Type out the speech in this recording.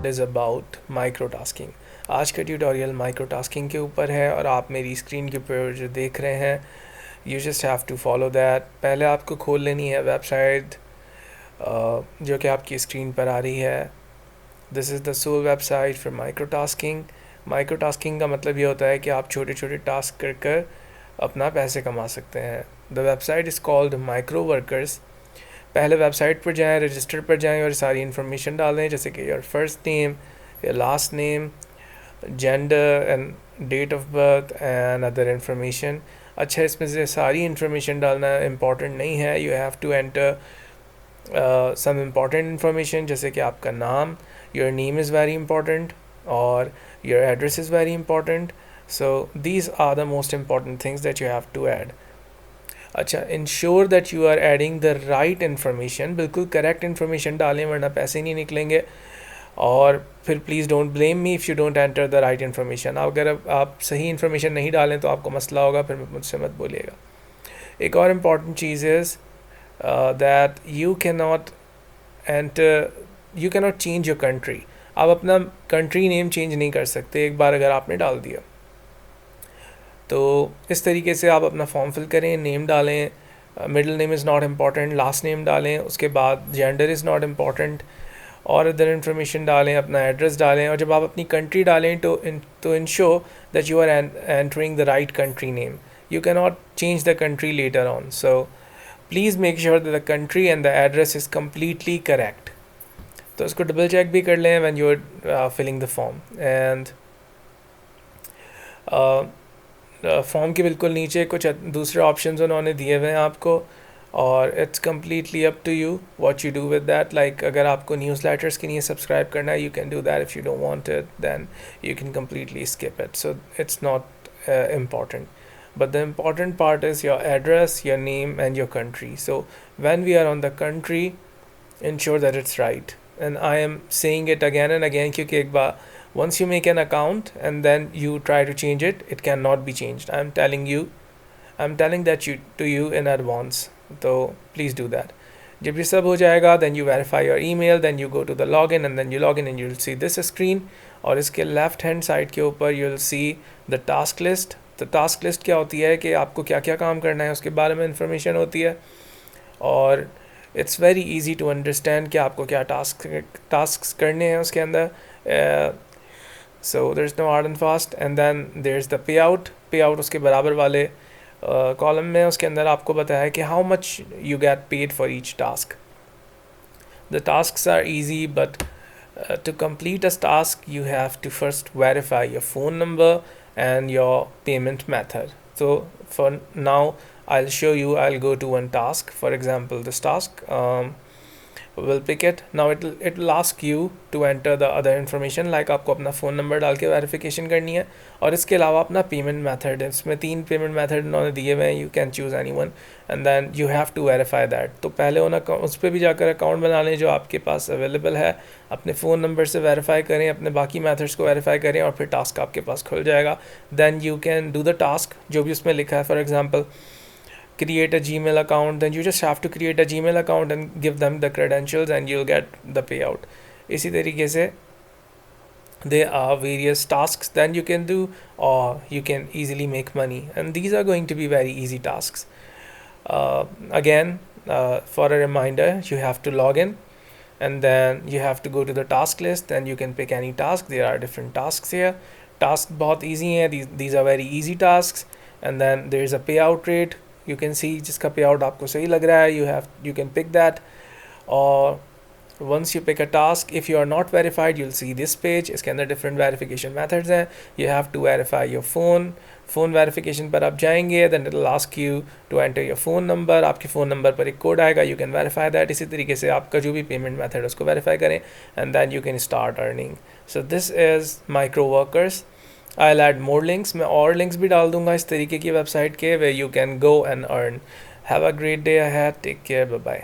Is about micro tasking. आज का tutorial micro tasking के ऊपर है और आप मेरी स्क्रीन के ऊपर जो देख रहे हैं, you just have to follow that. पहले आपको खोल लेनी है वेबसाइट जो कि आपकी स्क्रीन पर आ रही है। This is the sole website for micro tasking. Micro tasking का मतलब ये होता है कि आप छोटे छोटे टास्क कर कर अपना पैसे कमा सकते हैं। The website is called micro workers. पहले वेबसाइट पर जाएं, रजिस्टर पर जाएं और सारी इन्फॉर्मेशन डालें, जैसे कि your first name, your last name, gender and date of birth and other information. अच्छा, इसमें से सारी इन्फॉर्मेशन डालना इम्पॉर्टेंट नहीं है। You have to enter some important information, जैसे कि आपका नाम, your name is very important और your address is very important. So these are the most important things that you have to add. अच्छा, ensure that you are adding the right information. बिल्कुल correct information डालें वरना पैसे नहीं निकलेंगे। और फिर please don't blame me if you don't enter the right information. अगर आप सही इन्फॉर्मेशन नहीं डालें तो आपको मसला होगा, फिर मुझसे मत बोलिएगा। एक और important cheese is that you can not change your country. आप अपना कंट्री नेम चेंज नहीं कर सकते एक बार अगर आपने डाल दिया। तो इस तरीके से आप अपना फॉर्म फिल करें, नेम डालें, middle name is not important, last name डालें, उसके बाद जेंडर इज़ नॉट इम्पॉर्टेंट और अदर इन्फॉर्मेशन डालें, अपना एड्रेस डालें। और जब आप अपनी कंट्री डालें तो ensure that you are entering the right country name. You can not change the country later on, so please make sure that the country and the address is completely correct. तो इसको double check भी कर लें when you are filling the form. And form के बिल्कुल नीचे कुछ दूसरे ऑप्शंस उन्होंने दिए हुए हैं आपको, और it's completely up to you what you do with that. Like अगर आपको न्यूज़लेटर्स के लिए सब्सक्राइब करना है, you can do that. If you don't want it then you can completely skip it, so it's not important. But the important part is your address, your name and your country. So when we are on the country, ensure that it's right. And I am saying it again and again क्योंकि एक बार once you make an account and then you try to change it, it cannot be changed. I'm telling that to you in advance. So please do that. जब ये सब हो जाएगा, then you verify your email, then you go to the login and then you log in and you'll see this screen. और इसके left hand side के ऊपर you'll see the task list. तो टास्क लिस्ट क्या होती है कि आपको क्या क्या काम करना है उसके बारे में इंफॉर्मेशन होती है, और it's very easy to understand कि आपको क्या टास्क करने हैं उसके अंदर। So there is no hard and fast. And then there is the pay out उसके बराबर वाले कॉलम में उसके अंदर आपको बताया है कि how much you get paid for each task. The tasks are easy but to complete a task you have to first verify your phone number and your payment method. So for now I'll show you. I'll go to one task, for example this task. We'll pick it. Now it'll ask you to enter the other information, like आपको अपना phone number डाल के verification करनी है, और इसके अलावा अपना पेमेंट मेथड। इसमें 3 पेमेंट मेथड उन्होंने दिए हुए हैं, you can choose any one and then you have to verify that. तो पहले उस पर भी जाकर अकाउंट बना लें जो आपके पास अवेलेबल है, अपने फ़ोन नंबर से वेरीफाई करें, अपने बाकी मेथड्स को वेरीफाई करें और फिर टास्क आपके पास खुल जाएगा। Then you can do the task जो भी उसमें लिखा है। For example create a Gmail account, then you just have to create a Gmail account and give them the credentials and you'll get the payout. इसी तरीके से there are various tasks then you can do, or you can easily make money, and these are going to be very easy tasks. Again, for a reminder, you have to log in and then you have to go to the task list and you can pick any task. There are different tasks here. Tasks बहुत easy हैं, these are very easy tasks. And then there is a payout rate. You can see जिसका पे out आपको सही लग रहा है, you can pick that. और once you pick a task, if you are not verified, you'll see this page. इसके अंदर different verification methods हैं. You have to verify your phone verification पर आप जाएंगे, then it'll ask you to enter your phone number. आपके phone number पर एक code आएगा, you can verify that. इसी तरीके से आपका जो भी पेमेंट मेथड उसको वेरीफाई करें and then you can start earning. So this is micro workers. I'll add more links. मैं और links भी डाल दूंगा इस तरीके की वेबसाइट के, where you can go and earn. Have a great day ahead. Take care. Bye bye.